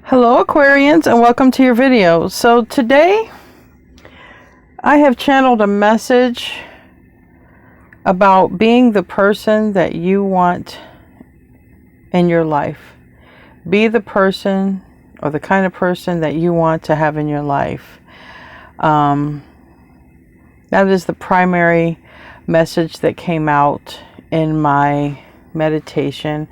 Hello Aquarians, and welcome to your video. So today I have channeled a message about being the person that you want in your life. Be the person or the kind of person that you want to have in your life. That is the primary message that came out in my meditation.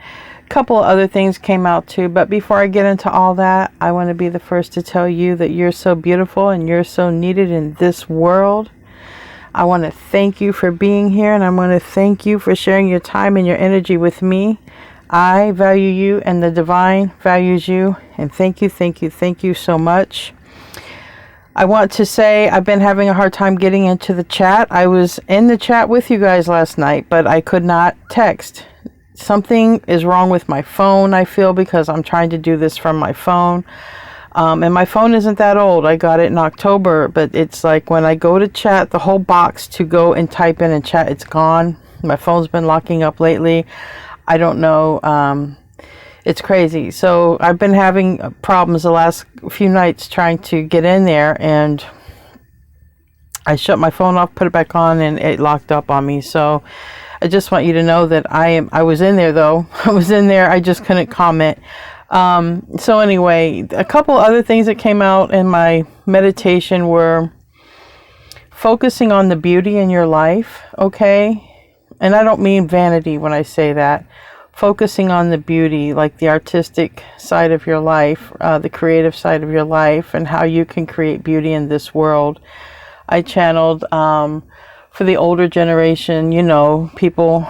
Couple of other things came out too, but before I get into all that, I want to be the first to tell you that you're so beautiful and you're so needed in this world. I want to thank you for being here, and I want to thank you for sharing your time and your energy with me. I value you and the divine values you, and thank you so much. I want to say I've been having a hard time getting into the chat. I was in the chat with you guys last night, but I could not text. Something is wrong with my phone, I feel, because I'm trying to do this from my phone. And my phone isn't that old. I got it in October, but it's like when I go to chat, the whole box to go and type in and chat, it's gone. My phone's been locking up lately. I don't know. It's crazy. So I've been having problems the last few nights trying to get in there, and I shut my phone off, put it back on, and it locked up on me. So I just want you to know that I was in there though. I was in there. I just couldn't comment. So anyway, a couple other things that came out in my meditation were focusing on the beauty in your life. Okay. And I don't mean vanity when I say that. Focusing on the beauty, like the artistic side of your life, the creative side of your life, and how you can create beauty in this world. I channeled, for the older generation, you know, people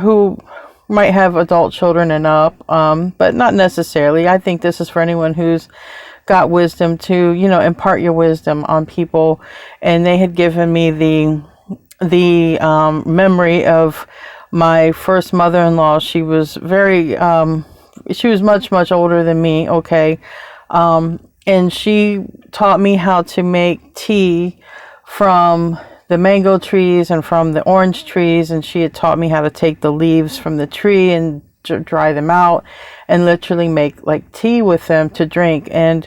who might have adult children and up, but not necessarily. I think this is for anyone who's got wisdom to, you know, impart your wisdom on people. And they had given me the memory of my first mother-in-law. She was she was much older than me. Okay. And she taught me how to make tea from the mango trees and from the orange trees, and she had taught me how to take the leaves from the tree and dry them out and literally make like tea with them to drink. And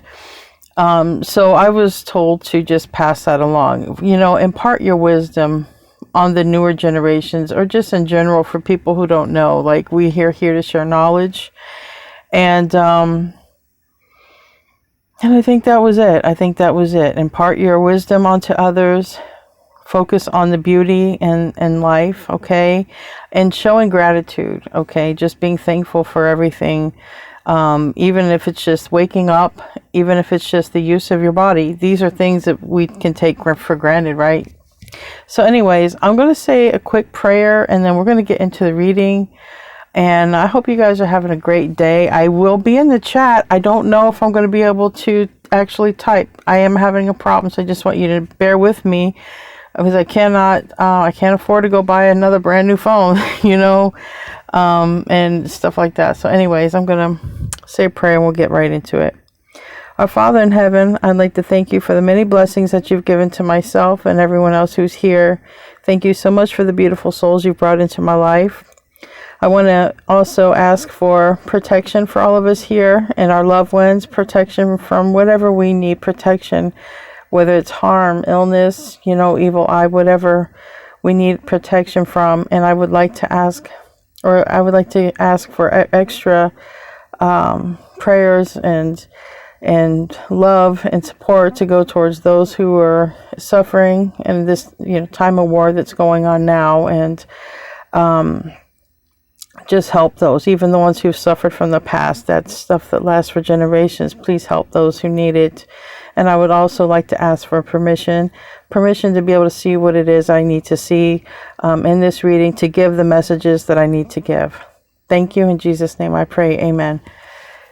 so I was told to just pass that along, you know, impart your wisdom on the newer generations, or just in general for people who don't know. Like, we are here to share knowledge, and I think that was it. Impart your wisdom onto others. Focus on the beauty in life, okay? And showing gratitude, okay? Just being thankful for everything. Even if it's just waking up, even if it's just the use of your body. These are things that we can take for granted, right? So anyways, I'm going to say a quick prayer, and then we're going to get into the reading. And I hope you guys are having a great day. I will be in the chat. I don't know if I'm going to be able to actually type. I am having a problem, so I just want you to bear with me, because I can't afford to go buy another brand new phone, you know, and stuff like that. So anyways, I'm going to say a prayer and we'll get right into it. Our Father in heaven, I'd like to thank you for the many blessings that you've given to myself and everyone else who's here. Thank you so much for the beautiful souls you've brought into my life. I want to also ask for protection for all of us here and our loved ones, protection from whatever we need protection, whether it's harm, illness, you know, evil eye, whatever we need protection from. And I would like to ask for extra prayers and love and support to go towards those who are suffering in this, you know, time of war that's going on now, and just help those, even the ones who've suffered from the past. That's stuff that lasts for generations. Please help those who need it. And I would also like to ask for permission to be able to see what it is I need to see in this reading, to give the messages that I need to give. Thank you. In Jesus' name I pray. Amen.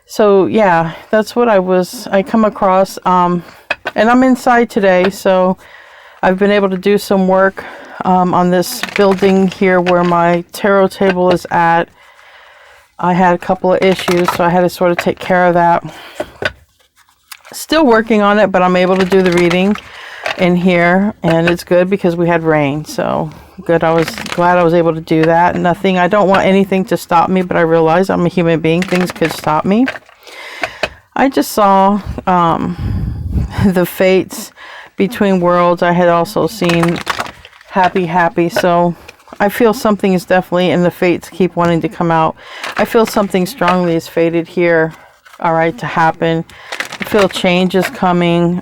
So yeah, that's what I come across. And I'm inside today, so I've been able to do some work on this building here where my tarot table is at. I had a couple of issues, so I had to sort of take care of that. Still working on it, but I'm able to do the reading in here, and it's good because we had rain. So good. I was glad I was able to do that. I don't want anything to stop me, but I realize I'm a human being. Things could stop me. I just saw the fates between worlds. I had also seen happy. So I feel something is definitely, and the fates keep wanting to come out. I feel something strongly is fated here, all right, to happen. I feel change is coming.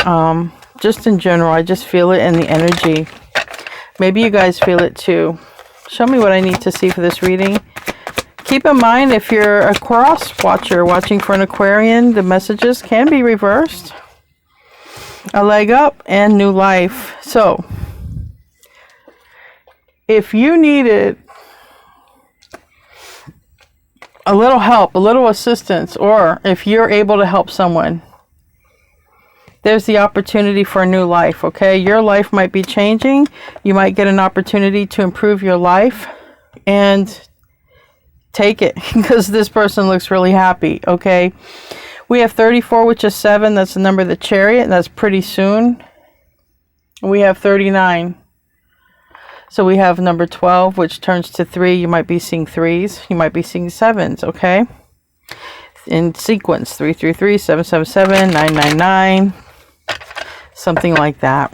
Just in general, I just feel it in the energy. Maybe you guys feel it too. Show me what I need to see for this reading. Keep in mind, if you're a cross watcher watching for an Aquarian, the messages can be reversed. A leg up and new life. So, if you needed a little help, a little assistance, or if you're able to help someone, there's the opportunity for a new life, okay? Your life might be changing. You might get an opportunity to improve your life, and take it, because this person looks really happy, okay? We have 34, which is 7. That's the number of the Chariot, and that's pretty soon. We have 39. So we have number 12, which turns to 3. You might be seeing 3s. You might be seeing 7s, okay? In sequence, 333, 777, 999, something like that.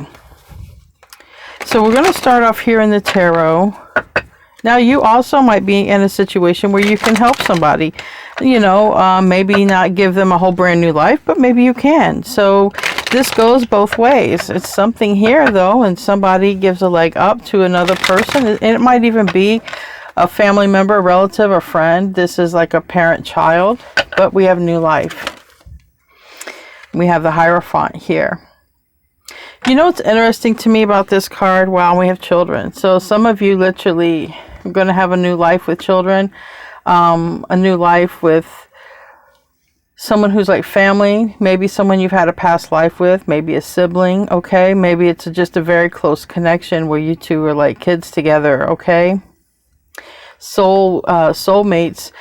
So we're going to start off here in the tarot. Now, you also might be in a situation where you can help somebody. You know, maybe not give them a whole brand new life, but maybe you can. So this goes both ways. It's something here, though, and somebody gives a leg up to another person. And it might even be a family member, a relative, a friend. This is like a parent-child, but we have new life. We have the Hierophant here. You know what's interesting to me about this card? Wow, we have children. So some of you literally are going to have a new life with children. A new life with someone who's like family. Maybe someone you've had a past life with. Maybe a sibling, okay? Maybe it's just a very close connection where you two are like kids together, okay? Soulmates.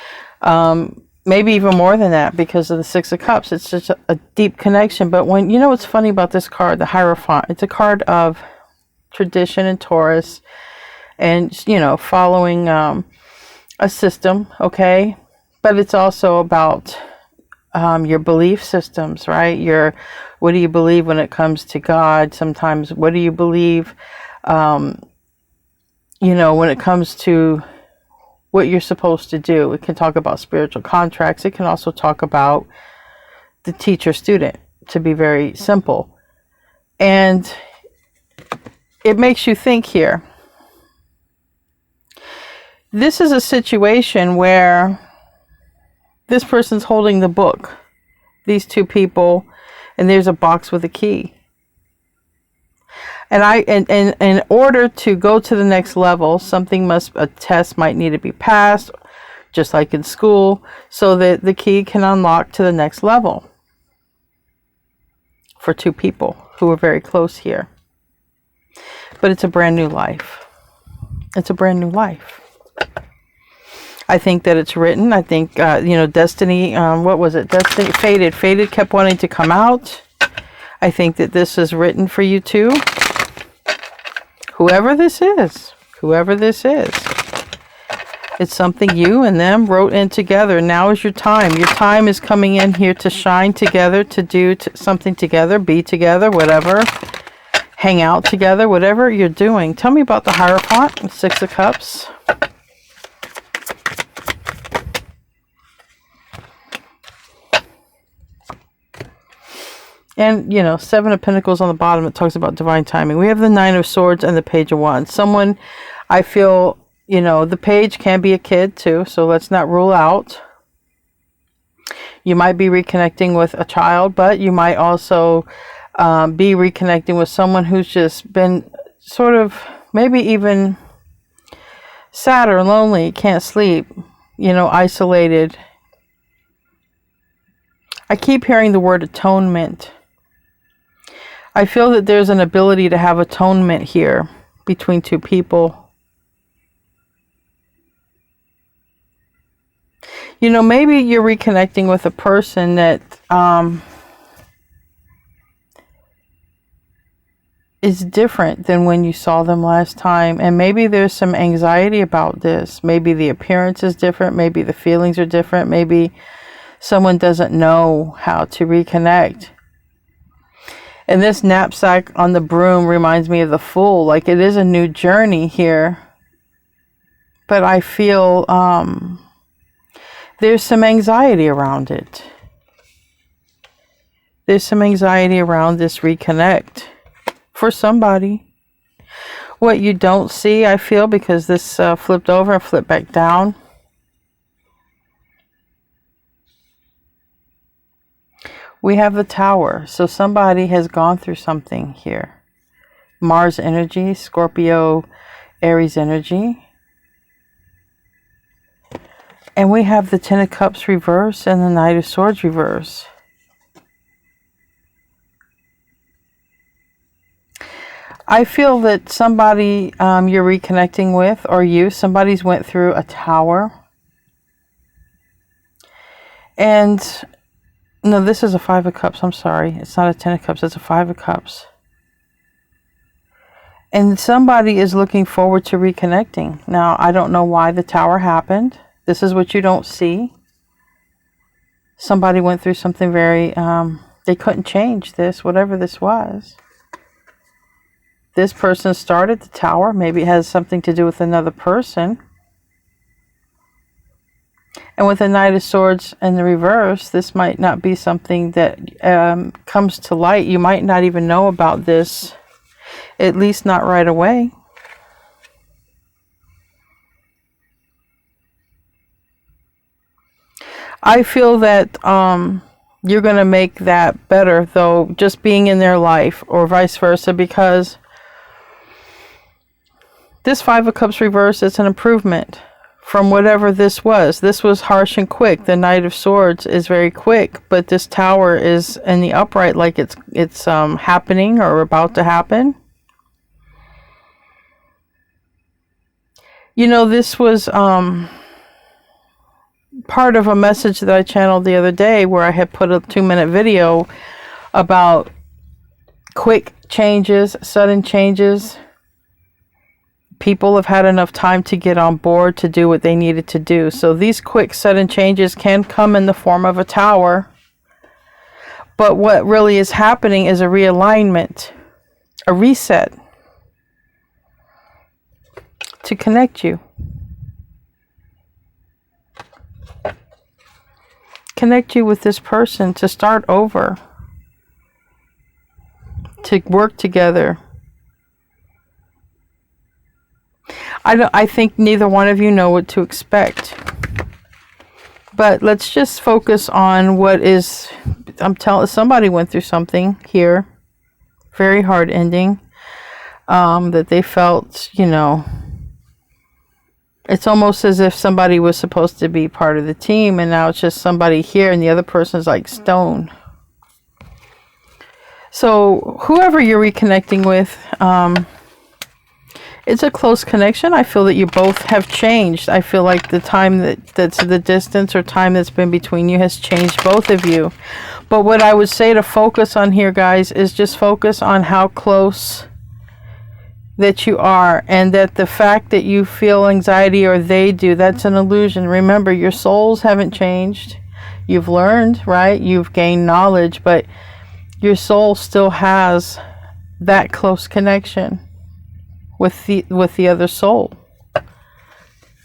Maybe even more than that because of the Six of Cups. It's just a deep connection. But when, you know what's funny about this card, the Hierophant, it's a card of tradition and Taurus and, you know, following a system, okay? But it's also about your belief systems, right? What do you believe when it comes to God? Sometimes, what do you believe, you know, when it comes to what you're supposed to do? It can talk about spiritual contracts. It can also talk about the teacher-student, to be very simple. And it makes you think here. This is a situation where this person's holding the book, these two people, and there's a box with a key. And in order to go to the next level, a test might need to be passed, just like in school, so that the key can unlock to the next level for two people who are very close here. But it's a brand new life. It's a brand new life. I think that it's written. I think, you know, Destiny, what was it? Destiny, Fated. Fated kept wanting to come out. I think that this is written for you too. Whoever this is, it's something you and them wrote in together. Now is your time. Your time is coming in here to shine together, to do something together, be together, whatever. Hang out together, whatever you're doing. Tell me about the Hierophant, Six of Cups. And, you know, Seven of Pentacles on the bottom, it talks about divine timing. We have the Nine of Swords and the Page of Wands. Someone, I feel, you know, the page can be a kid too, so let's not rule out. You might be reconnecting with a child, but you might also be reconnecting with someone who's just been sort of maybe even sad or lonely, can't sleep, you know, isolated. I keep hearing the word atonement. I feel that there's an ability to have atonement here between two people. You know, maybe you're reconnecting with a person that is different than when you saw them last time. And maybe there's some anxiety about this. Maybe the appearance is different. Maybe the feelings are different. Maybe Someone doesn't know how to reconnect. And this knapsack on the broom reminds me of the Fool. Like, it is a new journey here. But I feel there's some anxiety around it. There's some anxiety around this reconnect for somebody. What you don't see, I feel, because this flipped over and flipped back down. We have the Tower. So somebody has gone through something here. Mars energy, Scorpio, Aries energy. And we have the Ten of Cups reverse and the Knight of Swords reverse. I feel that somebody you're reconnecting with, or somebody's went through a Tower. And no, this is a Five of Cups. I'm sorry. It's not a Ten of Cups. It's a Five of Cups. And somebody is looking forward to reconnecting. Now, I don't know why the Tower happened. This is what you don't see. Somebody went through something very, they couldn't change this, whatever this was. This person started the Tower. Maybe it has something to do with another person. And with the Knight of Swords in the reverse, this might not be something that comes to light. You might not even know about this, at least not right away. I feel that you're going to make that better, though, just being in their life, or vice versa, because this Five of Cups reverse is an improvement from whatever this was. This was harsh and quick. The Knight of Swords is very quick, but this Tower is in the upright, like it's happening or about to happen. You know, this was part of a message that I channeled the other day, where I had put a 2-minute video about quick changes, sudden changes. People have had enough time to get on board to do what they needed to do. So these quick, sudden changes can come in the form of a Tower. But what really is happening is a realignment, a reset to connect you. Connect you with this person, to start over, to work together. I think neither one of you know what to expect. But let's just focus on what is, somebody went through something here, very hard ending, that they felt, you know, it's almost as if somebody was supposed to be part of the team, and now it's just somebody here, and the other person's like stone. So whoever you're reconnecting with, it's a close connection. I feel that you both have changed. I feel like the time that's the distance or time that's been between you has changed both of you. But what I would say to focus on here, guys, is just focus on how close that you are, and that the fact that you feel anxiety, or they do, that's an illusion. Remember, your souls haven't changed. You've learned, right? You've gained knowledge, but your soul still has that close connection with the other soul.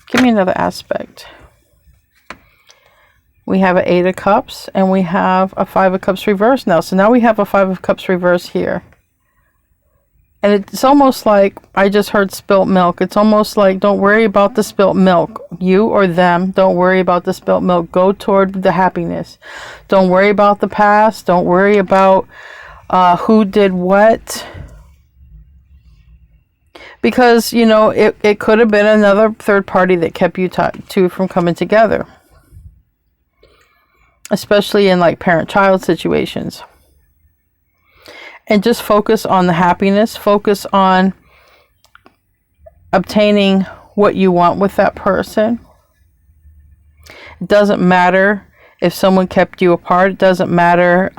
Give me another aspect. We have an 8 of Cups, and we have a 5 of Cups reverse now. So now we have a 5 of Cups reverse here. And it's almost like, I just heard spilt milk. It's almost like, don't worry about the spilt milk. You or them, don't worry about the spilt milk. Go toward the happiness. Don't worry about the past. Don't worry about who did what. Because, you know, it could have been another third party that kept you two from coming together. Especially in like parent-child situations. And just focus on the happiness. Focus on obtaining what you want with that person. It doesn't matter if someone kept you apart. It doesn't matter.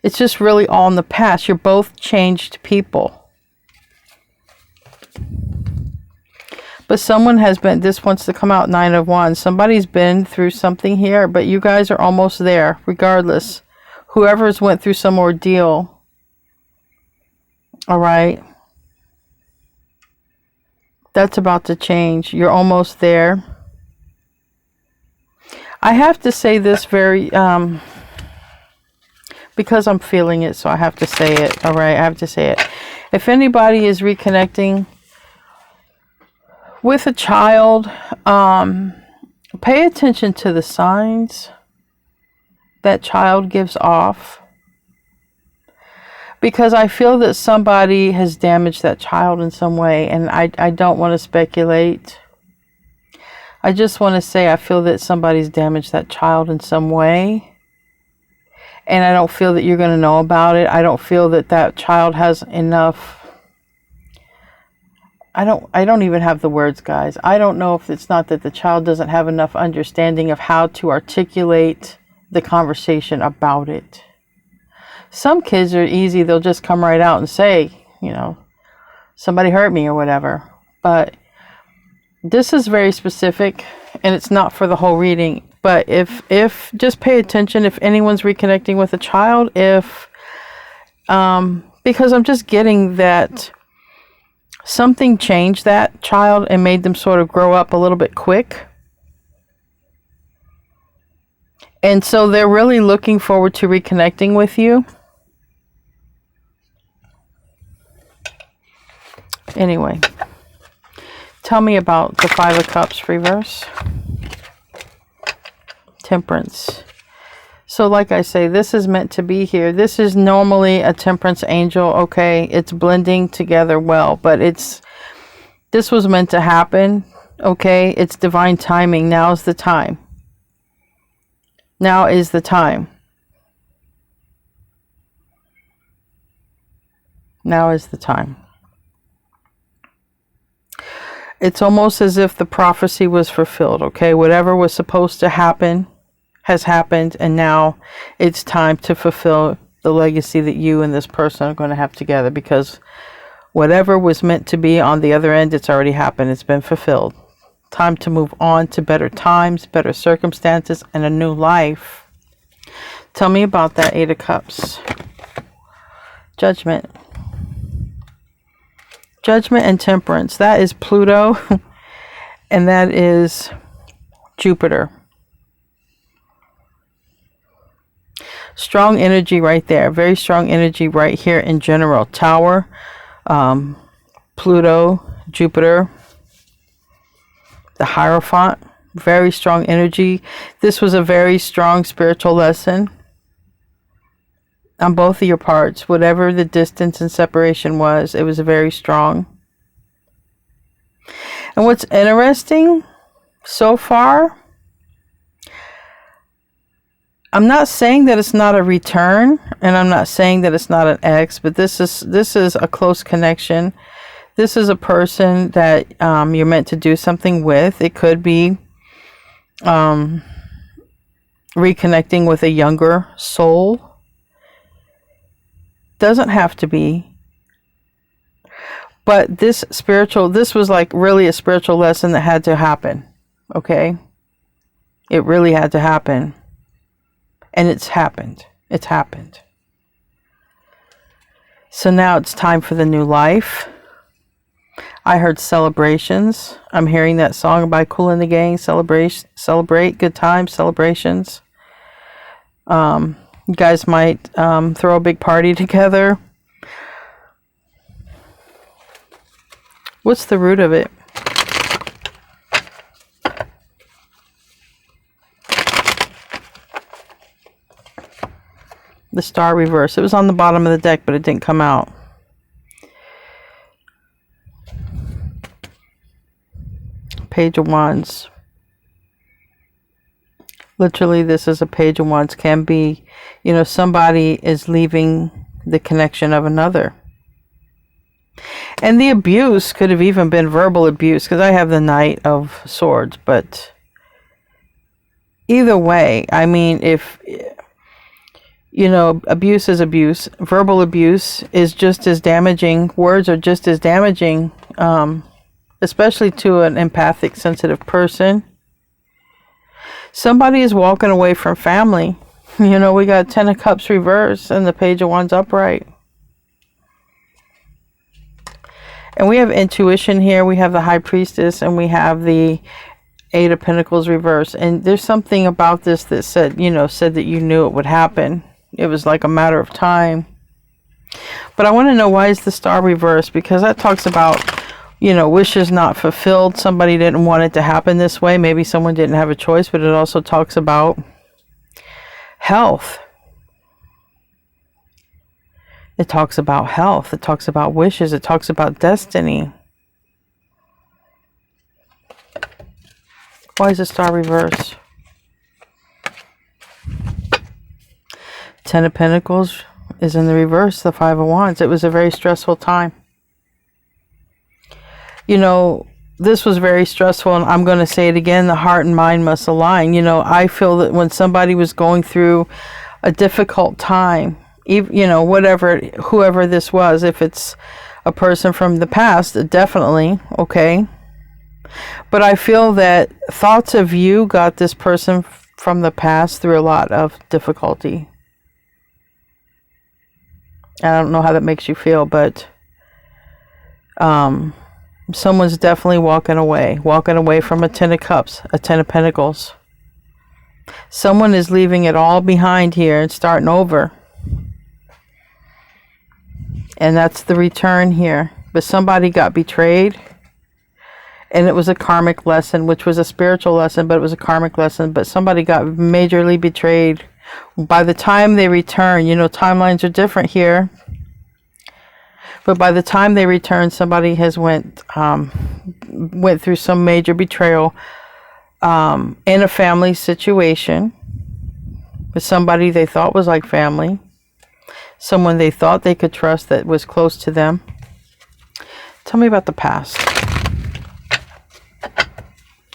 It's just really all in the past. You're both changed people. But someone has been, this wants to come out, 9 of Wands. Somebody's been through something here, but you guys are almost there, regardless. Whoever's went through some ordeal. All right. That's about to change. You're almost there. I have to say this very, because I'm feeling it, so I have to say it. All right, I have to say it. If anybody is reconnecting with a child, pay attention to the signs that child gives off, because I feel that somebody has damaged that child in some way, and I don't want to speculate. I just want to say I feel that somebody's damaged that child in some way, and I don't feel that you're going to know about it. I don't feel that that child has enough. I don't even have the words, guys. I don't know if it's not that the child doesn't have enough understanding of how to articulate the conversation about it. Some kids are easy. They'll just come right out and say, you know, somebody hurt me or whatever. But this is very specific, and it's not for the whole reading. But if just pay attention if anyone's reconnecting with a child, because I'm just getting that something changed that child and made them sort of grow up a little bit quick. And so they're really looking forward to reconnecting with you. Anyway, tell me about the 5 of Cups reverse. Temperance. So like I say, this is meant to be here. This is normally a temperance angel, okay? It's blending together well, but this was meant to happen, okay? It's divine timing. Now's the time. Now is the time. Now is the time. It's almost as if the prophecy was fulfilled, okay? Whatever was supposed to happen has happened, and now it's time to fulfill the legacy that you and this person are going to have together, because whatever was meant to be on the other end, it's already happened. It's been fulfilled. Time to move on to better times, better circumstances, and a new life. Tell me about that 8 of Cups. Judgment. Judgment and Temperance. That is Pluto, and that is Jupiter. Strong energy right there. Very strong energy right here in general. Tower, Pluto, Jupiter, the Hierophant. Very strong energy. This was a very strong spiritual lesson on both of your parts. Whatever the distance and separation was, it was very strong. And what's interesting so far, I'm not saying that it's not a return, and I'm not saying that it's not an ex, but this is a close connection. This is a person that you're meant to do something with. It could be reconnecting with a younger soul. Doesn't have to be. But this was like really a spiritual lesson that had to happen. Okay? It really had to happen. And it's happened. It's happened. So now it's time for the new life. I heard celebrations. I'm hearing that song by Kool and the Gang. Celebrate good times, celebrations. You guys might throw a big party together. What's the root of it? The Star reverse. It was on the bottom of the deck, but it didn't come out. Page of Wands. Literally, this is a Page of Wands. Can be, you know, somebody is leaving the connection of another. And the abuse could have even been verbal abuse, because I have the Knight of Swords. But either way, I mean, if, you know, abuse is abuse. Verbal abuse is just as damaging. Words are just as damaging especially to an empathic, sensitive person. Somebody is walking away from family. You know, we got 10 of Cups reversed and the Page of Wands upright. And we have intuition here. We have the High Priestess and we have the Eight of Pentacles reversed. And there's something about this that said, you know, said that you knew it would happen. It was like a matter of time. But I want to know, why is the Star reversed? Because that talks about, you know, wishes not fulfilled. Somebody didn't want it to happen this way. Maybe someone didn't have a choice, but it also talks about health. It talks about health. It talks about wishes. It talks about destiny. Why is the Star reversed? 10 of Pentacles is in the reverse, the Five of Wands. It was a very stressful time. You know, this was very stressful, and I'm going to say it again, the heart and mind must align. You know, I feel that when somebody was going through a difficult time, even, you know, whatever, whoever this was, if it's a person from the past, definitely, okay. But I feel that thoughts of you got this person from the past through a lot of difficulty. I don't know how that makes you feel, but someone's definitely walking away from a 10 of Cups, a 10 of Pentacles. Someone is leaving it all behind here and starting over. And that's the return here. But somebody got betrayed. And it was a karmic lesson, which was a spiritual lesson, but it was a karmic lesson. But somebody got majorly betrayed. By the time they return, you know, timelines are different here. But by the time they return, somebody has went through some major betrayal in a family situation with somebody they thought was like family, someone they thought they could trust that was close to them. Tell me about the past.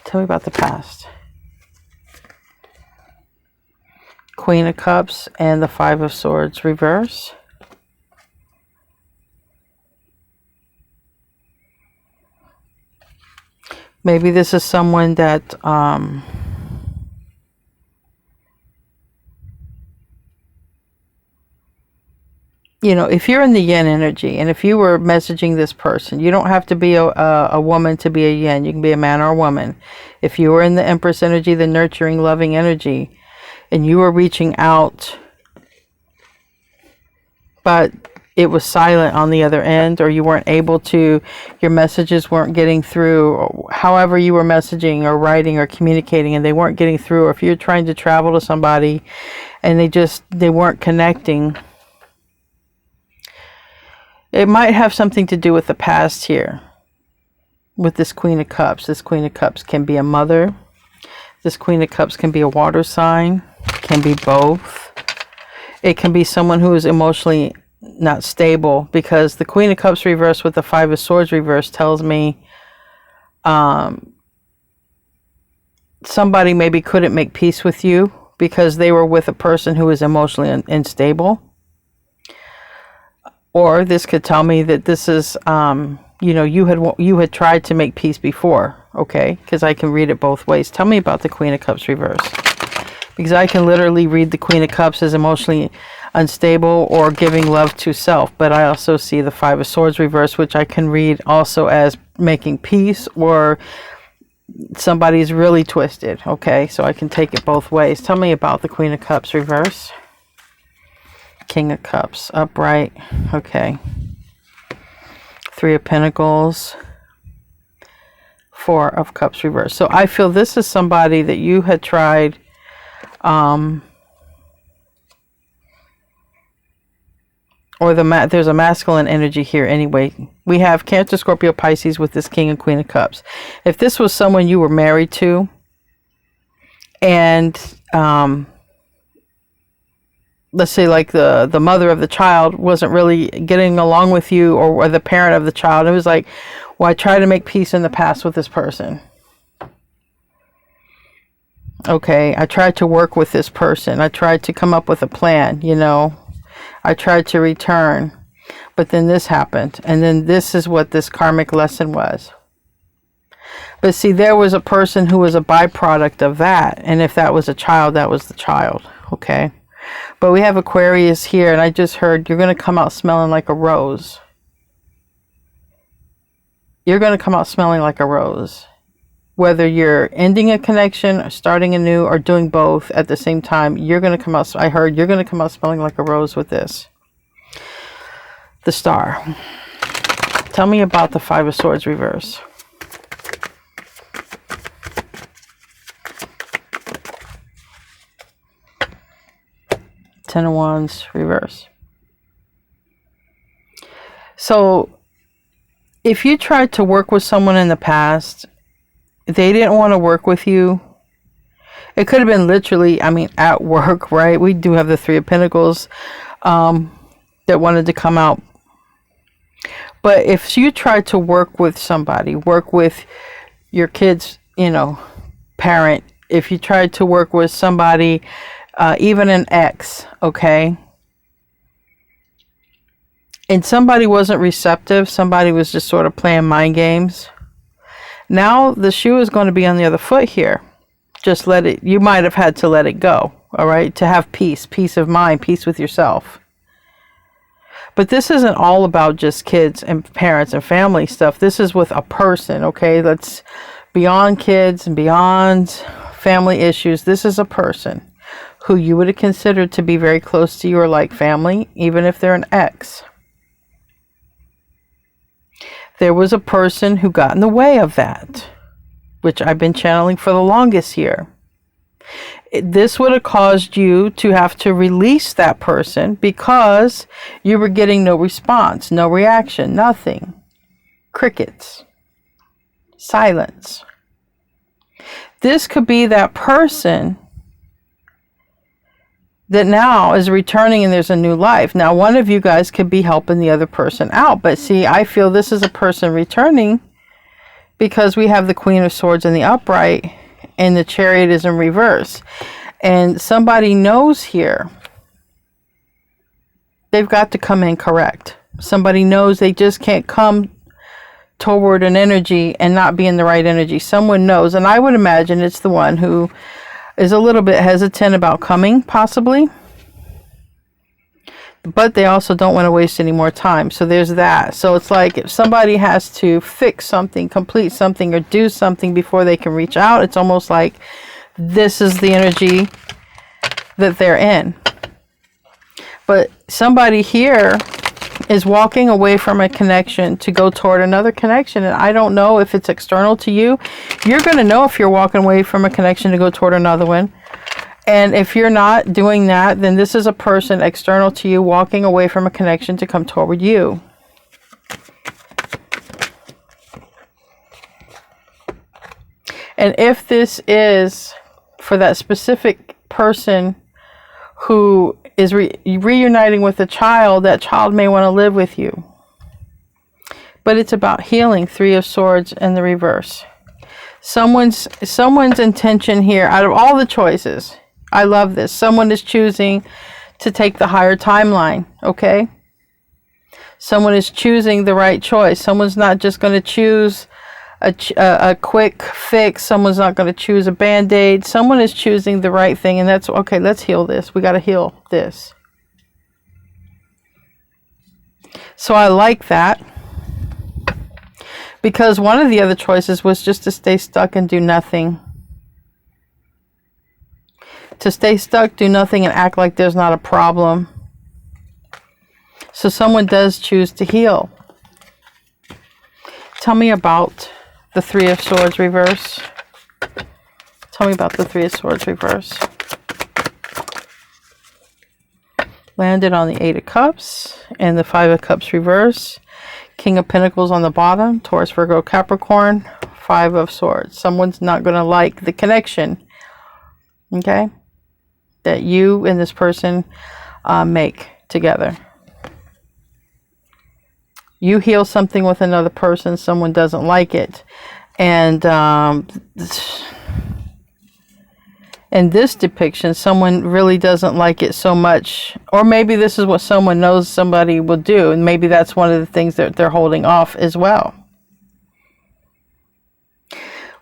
Tell me about the past. Queen of Cups and the Five of Swords reverse. Maybe this is someone that you know, if you're in the yin energy, and if you were messaging this person, you don't have to be a woman to be a yin. You can be a man or a woman. If you were in the Empress energy, the nurturing, loving energy, and you were reaching out, but it was silent on the other end, or you weren't able to, your messages weren't getting through, or however you were messaging or writing or communicating and they weren't getting through, or if you're trying to travel to somebody and they weren't connecting, it might have something to do with the past here. With this Queen of Cups. This Queen of Cups can be a mother. This Queen of Cups can be a water sign. Can be both. It can be someone who is emotionally not stable, because the Queen of Cups reversed with the Five of Swords reversed tells me somebody maybe couldn't make peace with you because they were with a person who is emotionally unstable. Or this could tell me that this is you know, you had tried to make peace before, okay? Because I can read it both ways. Tell me about the Queen of Cups reversed, because I can literally read the Queen of Cups as emotionally unstable or giving love to self, but I also see the Five of Swords reversed, which I can read also as making peace, or somebody's really twisted, okay? So I can take it both ways. Tell me about the Queen of Cups reversed. King of Cups upright, okay. Three of Pentacles, Four of Cups reversed. So I feel this is somebody that you had tried or there's a masculine energy here anyway. We have Cancer, Scorpio, Pisces with this King and Queen of Cups. If this was someone you were married to, and let's say like the mother of the child wasn't really getting along with you, or the parent of the child, it was like, well, I tried to make peace in the past with this person. Okay, I tried to work with this person. I tried to come up with a plan, you know. I tried to return, but then this happened. And then this is what this karmic lesson was. But see, there was a person who was a byproduct of that. And if that was a child, that was the child. Okay. But we have Aquarius here, and I just heard you're going to come out smelling like a rose. You're going to come out smelling like a rose. Whether you're ending a connection, or starting a new, or doing both at the same time, you're going to come out, I heard, you're going to come out smelling like a rose with this. The Star. Tell me about the Five of Swords reverse. Ten of Wands reverse. So if you tried to work with someone in the past, they didn't want to work with you. It could have been literally, I mean, at work, right? We do have the Three of Pentacles that wanted to come out. But if you tried to work with somebody, work with your kid's, you know, parent, if you tried to work with somebody, even an ex, okay, and somebody wasn't receptive, somebody was just sort of playing mind games, now the shoe is going to be on the other foot here. Just let it, you might have had to let it go, all right, to have peace of mind, peace with yourself. But this isn't all about just kids and parents and family stuff. This is with a person, okay? That's beyond kids and beyond family issues. This is a person who you would have considered to be very close to you or like family, even if they're an ex. There was a person who got in the way of that, which I've been channeling for the longest here. This would have caused you to have to release that person because you were getting no response, no reaction, nothing. Crickets. Silence. This could be that person that now is returning and there's a new life. Now, one of you guys could be helping the other person out. But see, I feel this is a person returning because we have the Queen of Swords in the upright and the Chariot is in reverse. And somebody knows here they've got to come in correct. Somebody knows they just can't come toward an energy and not be in the right energy. Someone knows, and I would imagine it's the one who is a little bit hesitant about coming, possibly. But they also don't want to waste any more time. So there's that. So it's like if somebody has to fix something, complete something, or do something before they can reach out, it's almost like this is the energy that they're in. But somebody here is walking away from a connection to go toward another connection. And I don't know if it's external to you. You're going to know if you're walking away from a connection to go toward another one. And if you're not doing that, then this is a person external to you walking away from a connection to come toward you. And if this is for that specific person who is reuniting with a child, that child may want to live with you. But it's about healing. Three of Swords in the reverse. Someone's intention here, out of all the choices, I love this. Someone is choosing to take the higher timeline, okay? Someone is choosing the right choice. Someone's not just going to choose a quick fix. Someone's not going to choose a band-aid. Someone is choosing the right thing, and that's, okay, let's heal this. We got to heal this. So I like that. Because one of the other choices was just to stay stuck and do nothing. To stay stuck, do nothing, and act like there's not a problem. So someone does choose to heal. Tell me about the Three of Swords reverse. Tell me about the Three of Swords reverse. Landed on the Eight of Cups and the Five of Cups reverse. King of Pentacles on the bottom. Taurus, Virgo, Capricorn. Five of Swords. Someone's not going to like the connection. Okay? That you and this person make together. You heal something with another person, someone doesn't like it. And in this depiction, someone really doesn't like it so much. Or maybe this is what someone knows somebody will do. And maybe that's one of the things that they're holding off as well.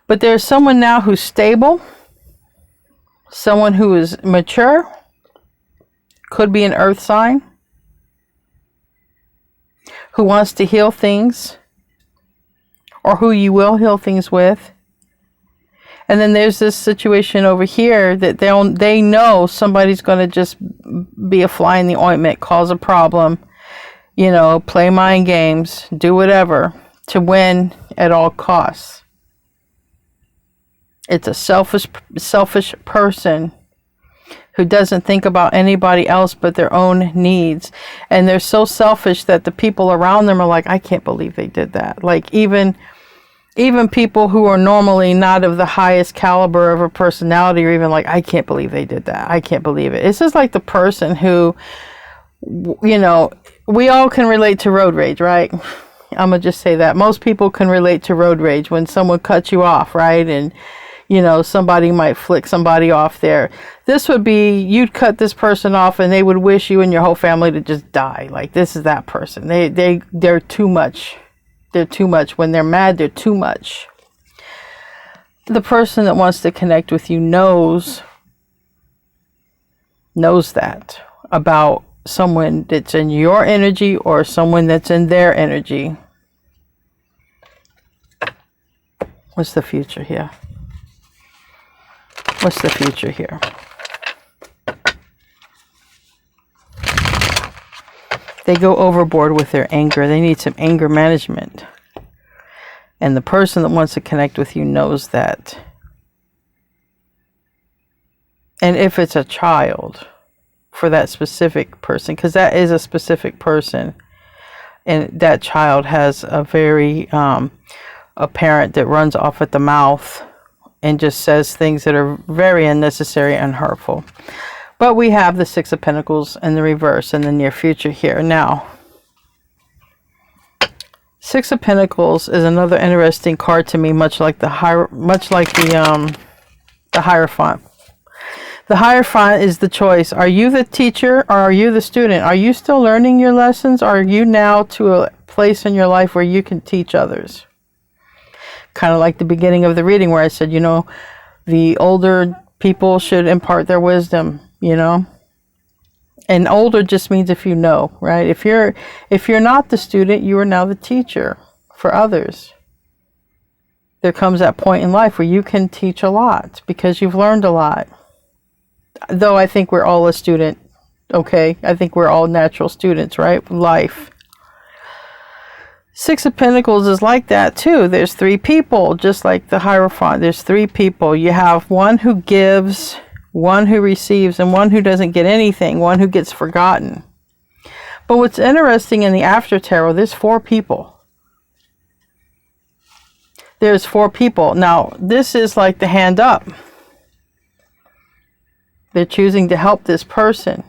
But there's someone now who's stable, someone who is mature, could be an earth sign, who wants to heal things, or who you will heal things with. And then there's this situation over here that they know somebody's going to just be a fly in the ointment, cause a problem, you know, play mind games, do whatever to win at all costs. It's a selfish person who doesn't think about anybody else but their own needs. And they're so selfish that the people around them are like, I can't believe they did that. Like even people who are normally not of the highest caliber of a personality are even like, I can't believe they did that. I can't believe it. It's just like the person who, you know, we all can relate to road rage, right? I'm going to just say that. Most people can relate to road rage when someone cuts you off, right? And, you know, somebody might flick somebody off there. This would be, you'd cut this person off and they would wish you and your whole family to just die. Like, this is that person. They're too much. They're too much. When they're mad, they're too much. The person that wants to connect with you knows that about someone that's in your energy or someone that's in their energy. What's the future here? What's the future here? They go overboard with their anger. They need some anger management. And the person that wants to connect with you knows that. And if it's a child for that specific person, because that is a specific person, and that child has a very, a parent that runs off at the mouth and just says things that are very unnecessary and hurtful. But we have the Six of Pentacles in the reverse in the near future here. Now, Six of Pentacles is another interesting card to me, much like the Hierophant. The Hierophant is the choice. Are you the teacher or are you the student? Are you still learning your lessons, or are you now to a place in your life where you can teach others? Kind of like the beginning of the reading where I said, you know, the older people should impart their wisdom, you know. And older just means if you know, right? If you're not the student, you are now the teacher for others. There comes that point in life where you can teach a lot because you've learned a lot. Though I think we're all a student, okay? I think we're all natural students, right? Life. Six of Pentacles is like that too. There's three people, just like the Hierophant. There's three people. You have one who gives, one who receives, and one who doesn't get anything, one who gets forgotten. But what's interesting in the After Tarot, there's four people. There's four people. Now, this is like the hand up. They're choosing to help this person.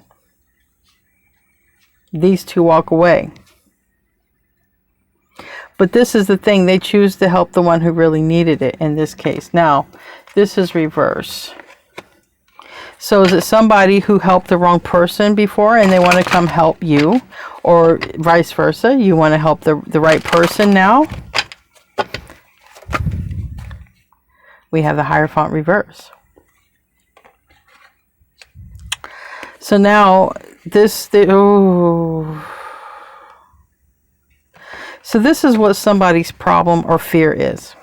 These two walk away. But this is the thing. They choose to help the one who really needed it in this case. Now, this is reverse. So is it somebody who helped the wrong person before and they want to come help you? Or vice versa, you want to help the right person now? We have the Hierophant reverse. So now So this is what somebody's problem or fear is.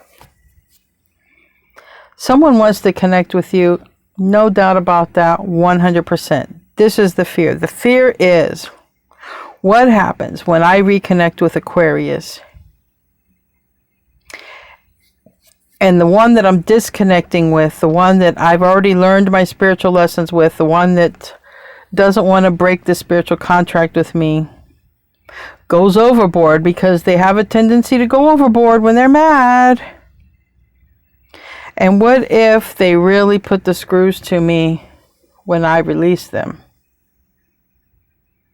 Someone wants to connect with you, no doubt about that, 100%. This is the fear. The fear is, what happens when I reconnect with Aquarius? And the one that I'm disconnecting with, the one that I've already learned my spiritual lessons with, the one that doesn't want to break the spiritual contract with me, goes overboard, because they have a tendency to go overboard when they're mad. And what if they really put the screws to me when I release them?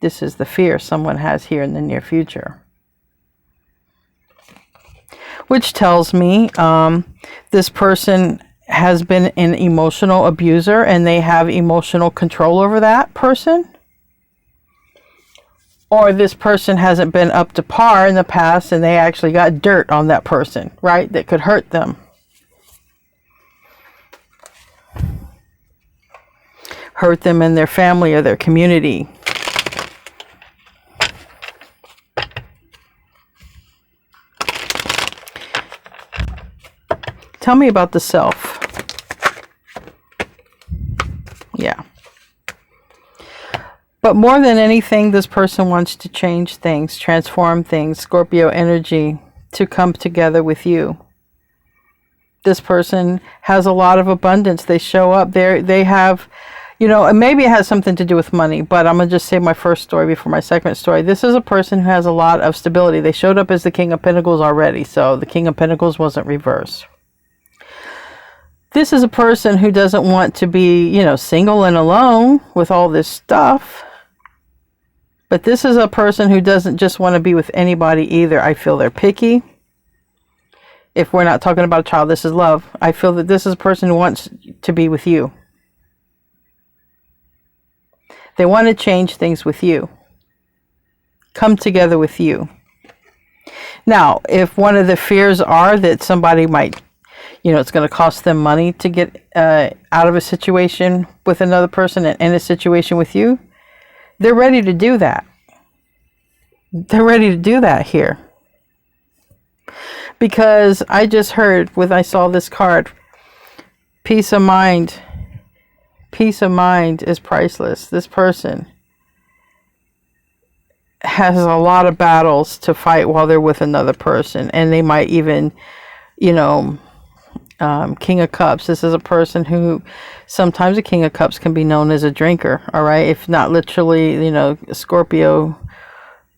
This is the fear someone has here in the near future. Which tells me this person has been an emotional abuser and they have emotional control over that person. Or this person hasn't been up to par in the past and they actually got dirt on that person, right? That could hurt them. hurt them and their family or their community. Tell me about the self. Yeah. But more than anything, this person wants to change things, transform things, Scorpio energy, to come together with you. This person has a lot of abundance. They show up there. They have, you know, and maybe it has something to do with money, but I'm going to just say my first story before my second story. This is a person who has a lot of stability. They showed up as the King of Pentacles already, so the King of Pentacles wasn't reversed. This is a person who doesn't want to be, you know, single and alone with all this stuff. But this is a person who doesn't just want to be with anybody either. I feel they're picky. If we're not talking about a child, this is love. I feel that this is a person who wants to be with you. They want to change things with you. Come together with you. Now, if one of the fears are that somebody might, you know, it's going to cost them money to get out of a situation with another person and in a situation with you, they're ready to do that. They're ready to do that here. Because I just heard when I saw this card, peace of mind. Peace of mind is priceless. This person has a lot of battles to fight while they're with another person. And they might even, you know, King of Cups. This is a person who sometimes a King of Cups can be known as a drinker. All right. If not literally, you know, Scorpio,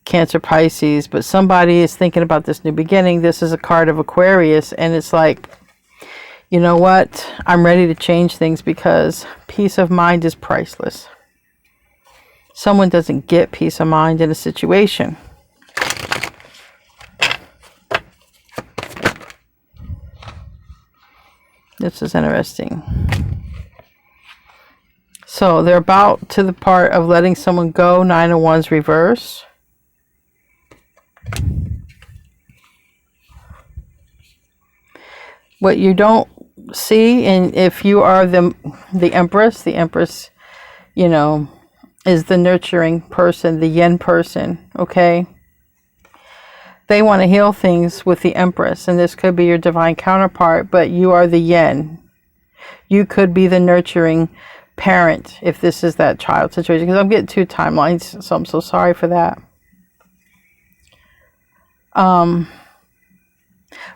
Cancer, Pisces, but somebody is thinking about this new beginning. This is a card of Aquarius, and it's like, you know what? I'm ready to change things because peace of mind is priceless. Someone doesn't get peace of mind in a situation. This is interesting. So they're about to the part of letting someone go. 9 of Wands reverse. What you don't see, and if you are the Empress, you know, is the nurturing person, the yin person, okay? They want to heal things with the Empress, and this could be your divine counterpart, but you are the yin. You could be the nurturing parent if this is that child situation, because I'm getting 2 timelines, so I'm so sorry for that.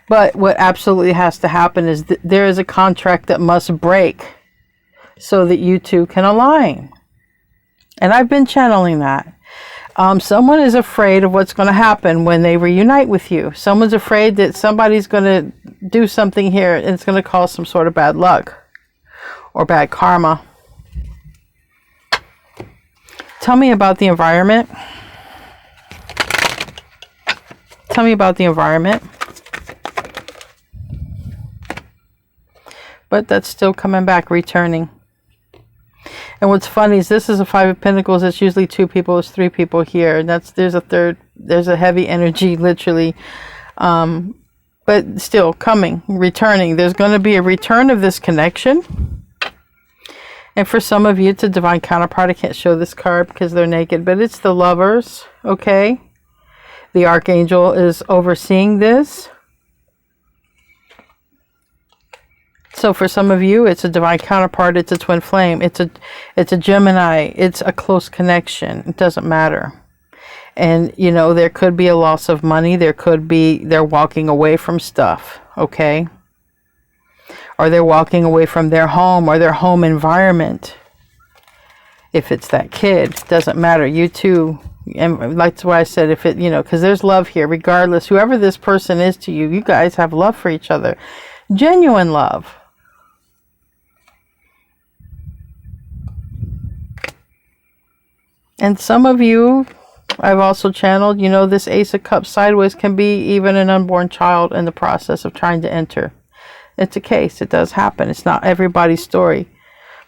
But what absolutely has to happen is that there is a contract that must break so that you two can align. And I've been channeling that. Someone is afraid of what's going to happen when they reunite with you. Someone's afraid that somebody's going to do something here and it's going to cause some sort of bad luck or bad karma. Tell me about the environment. Tell me about the environment. But that's still coming back, returning. And what's funny is this is a 5 of Pentacles. It's usually 2 people. It's 3 people here. And there's a third. There's a heavy energy, literally. But still coming, returning. There's going to be a return of this connection. And for some of you, it's a divine counterpart. I can't show this card because they're naked. But it's the Lovers, okay? The Archangel is overseeing this. So for some of you, it's a divine counterpart. It's a twin flame. It's a Gemini. It's a close connection. It doesn't matter. And, you know, there could be a loss of money. There could be they're walking away from stuff, okay? Or they're walking away from their home or their home environment. If it's that kid, it doesn't matter. You two, and that's why I said if it, you know, because there's love here. Regardless, whoever this person is to you, you guys have love for each other. Genuine love. And some of you, I've also channeled, you know, this Ace of Cups sideways can be even an unborn child in the process of trying to enter. It's a case. It does happen. It's not everybody's story.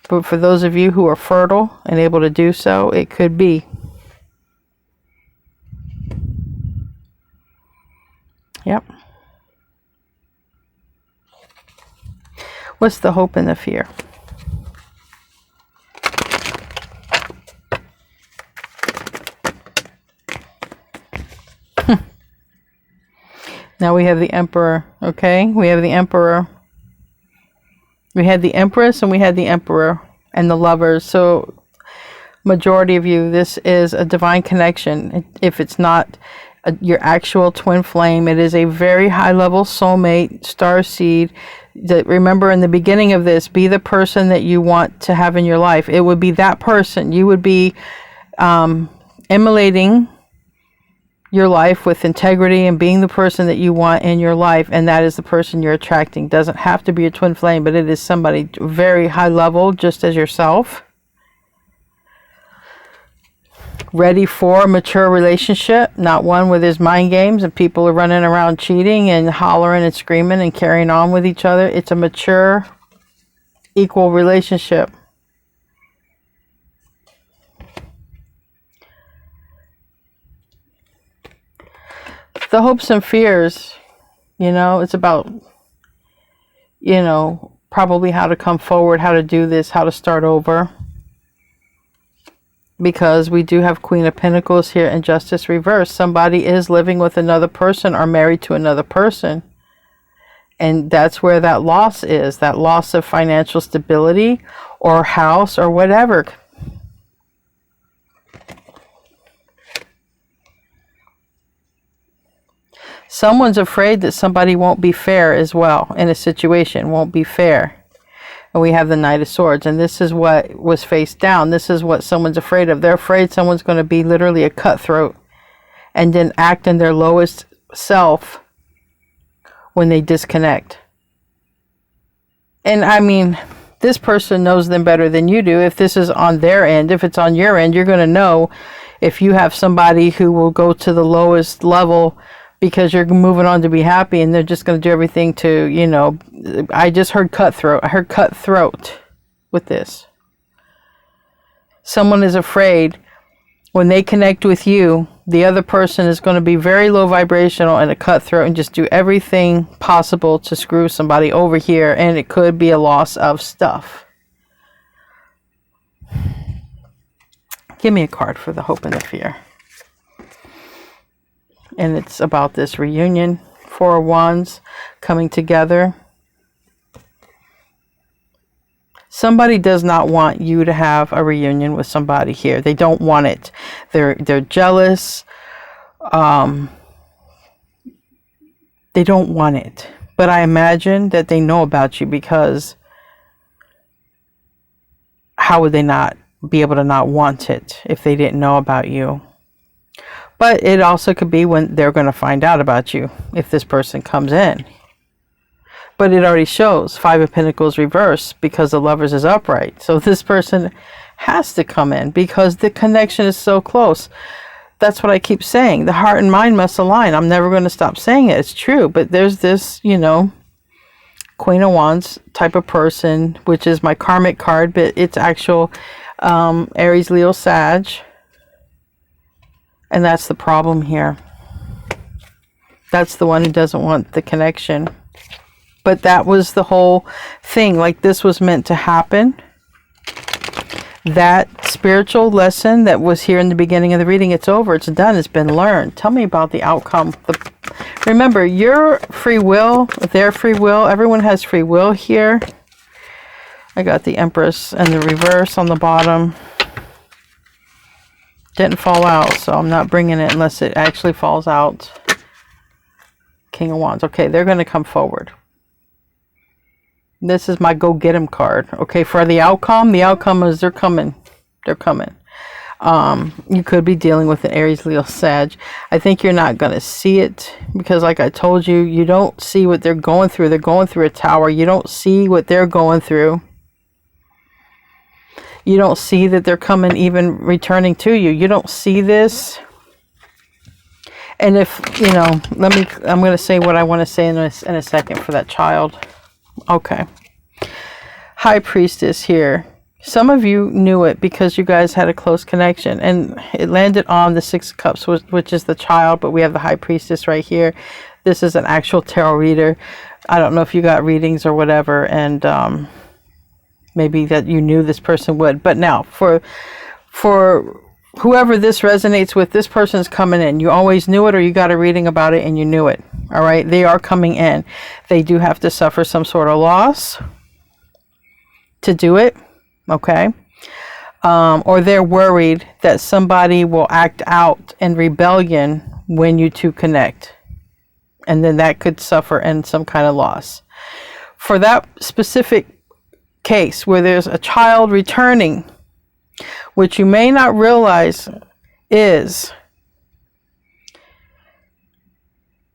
But for those of you who are fertile and able to do so, it could be. Yep. What's the hope and the fear? Now we have the Emperor, okay? We have the Emperor. We had the Empress and we had the Emperor and the Lovers. So majority of you, this is a divine connection. If it's not your actual twin flame, it is a very high level soulmate, star seed. Remember in the beginning of this, be the person that you want to have in your life. It would be that person. You would be emulating your life with integrity and being the person that you want in your life, and that is the person you're attracting. Doesn't have to be a twin flame, but it is somebody very high level, just as yourself. Ready for a mature relationship, not one where there's mind games and people are running around cheating and hollering and screaming and carrying on with each other. It's a mature, equal relationship. The hopes and fears, it's about, probably how to come forward, how to do this, how to start over. Because we do have Queen of Pentacles here and Justice reversed. Somebody is living with another person or married to another person. And that's where that loss is. That loss of financial stability or house or whatever. Someone's afraid that somebody won't be fair as well in a situation, won't be fair. And we have the Knight of Swords, and this is what was face down. This is what someone's afraid of. They're afraid someone's going to be literally a cutthroat and then act in their lowest self when they disconnect. And I mean, this person knows them better than you do. If this is on their end, if it's on your end, you're going to know if you have somebody who will go to the lowest level because you're moving on to be happy, and they're just going to do everything to, I just heard cutthroat. I heard cutthroat with this. Someone is afraid when they connect with you, the other person is going to be very low vibrational and a cutthroat and just do everything possible to screw somebody over here, and it could be a loss of stuff. Give me a card for the hope and the fear. And it's about this reunion. Four of Wands coming together. Somebody does not want you to have a reunion with somebody here. They don't want it. They're jealous. They don't want it. But I imagine that they know about you, because how would they not be able to not want it if they didn't know about you? But it also could be when they're going to find out about you if this person comes in. But it already shows Five of Pentacles reversed because the Lovers is upright. So this person has to come in because the connection is so close. That's what I keep saying. The heart and mind must align. I'm never going to stop saying it. It's true. But there's this, Queen of Wands type of person, which is my karmic card, but it's actual Aries, Leo, Sag. And that's the problem here. That's the one who doesn't want the connection. But that was the whole thing. Like, this was meant to happen. That spiritual lesson that was here in the beginning of the reading, it's over. It's done. It's been learned. Tell me about the outcome. Remember, your free will, their free will. Everyone has free will here. I got the Empress and the reverse on the bottom. Didn't fall out, so I'm not bringing it unless it actually falls out. King of Wands. Okay, they're going to come forward. This is my go get 'em card. Okay, for the outcome is they're coming. They're coming. You could be dealing with an Aries, Leo, Sag. I think you're not going to see it because, like I told you, you don't see what they're going through. They're going through a tower. You don't see what they're going through. You don't see that they're coming, even returning to you. You don't see this. And if, I'm going to say what I want to say in a second for that child. Okay. High Priestess here. Some of you knew it because you guys had a close connection. And it landed on the Six of Cups, which is the child. But we have the High Priestess right here. This is an actual tarot reader. I don't know if you got readings or whatever. And maybe that you knew this person would. But now, for whoever this resonates with, this person is coming in. You always knew it, or you got a reading about it and you knew it. All right. They are coming in. They do have to suffer some sort of loss to do it. Okay. Or they're worried that somebody will act out in rebellion when you two connect. And then that could suffer in some kind of loss. For that specific case where there's a child returning, which you may not realize is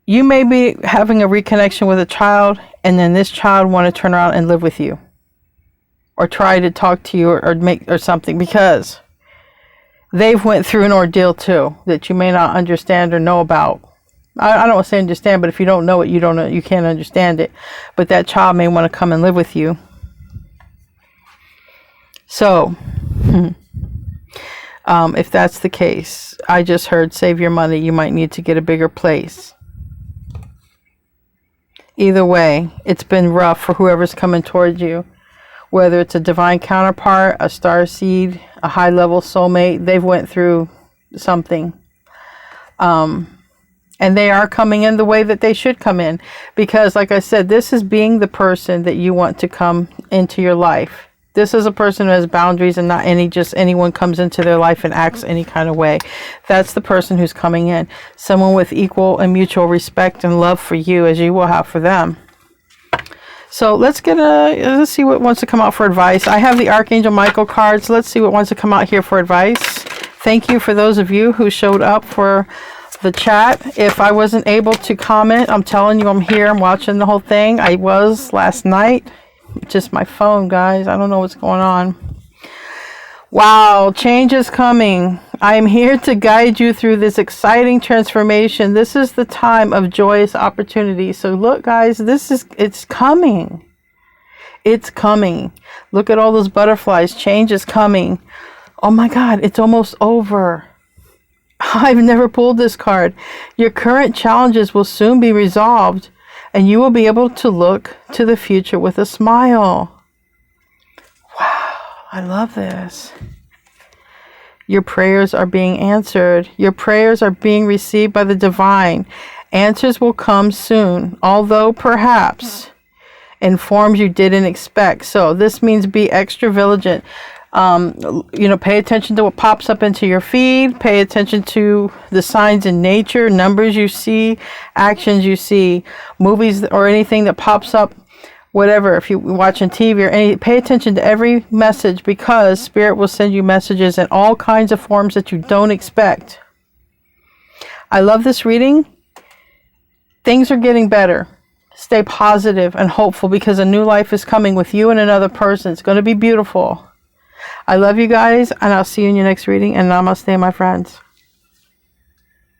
you may be having a reconnection with a child, and then this child want to turn around and live with you, or try to talk to you, or something, because they've went through an ordeal too that you may not understand or know about. I don't want to say understand, but if you don't know it, you don't know, you can't understand it. But that child may want to come and live with you. So, if that's the case, I just heard save your money. You might need to get a bigger place. Either way, it's been rough for whoever's coming towards you. Whether it's a divine counterpart, a star seed, a high-level soulmate, they've went through something. And they are coming in the way that they should come in. Because, like I said, this is being the person that you want to come into your life. This is a person who has boundaries, and not just anyone comes into their life and acts any kind of way. That's the person who's coming in. Someone with equal and mutual respect and love for you, as you will have for them. So let's see what wants to come out for advice. I have the Archangel Michael cards. Let's see what wants to come out here for advice. Thank you for those of you who showed up for the chat. If I wasn't able to comment, I'm telling you, I'm here. I'm watching the whole thing. I was last night. Just my phone, guys. I don't know what's going on. Wow, change is coming. I am here to guide you through this exciting transformation. This is the time of joyous opportunity. So look, guys, it's coming. It's coming. Look at all those butterflies. Change is coming. Oh my God, it's almost over. I've never pulled this card. Your current challenges will soon be resolved, and you will be able to look to the future with a smile. Wow, I love this. Your prayers are being answered. Your prayers are being received by the divine. Answers will come soon, although perhaps in forms you didn't expect. So this means be extra vigilant. Pay attention to what pops up into your feed. Pay attention to the signs in nature, numbers you see, actions you see, movies or anything that pops up, whatever. If you're watching TV or any, pay attention to every message, because Spirit will send you messages in all kinds of forms that you don't expect. I love this reading. Things are getting better. Stay positive and hopeful, because a new life is coming with you and another person. It's going to be beautiful. I love you guys, and I'll see you in your next reading, and namaste, my friends.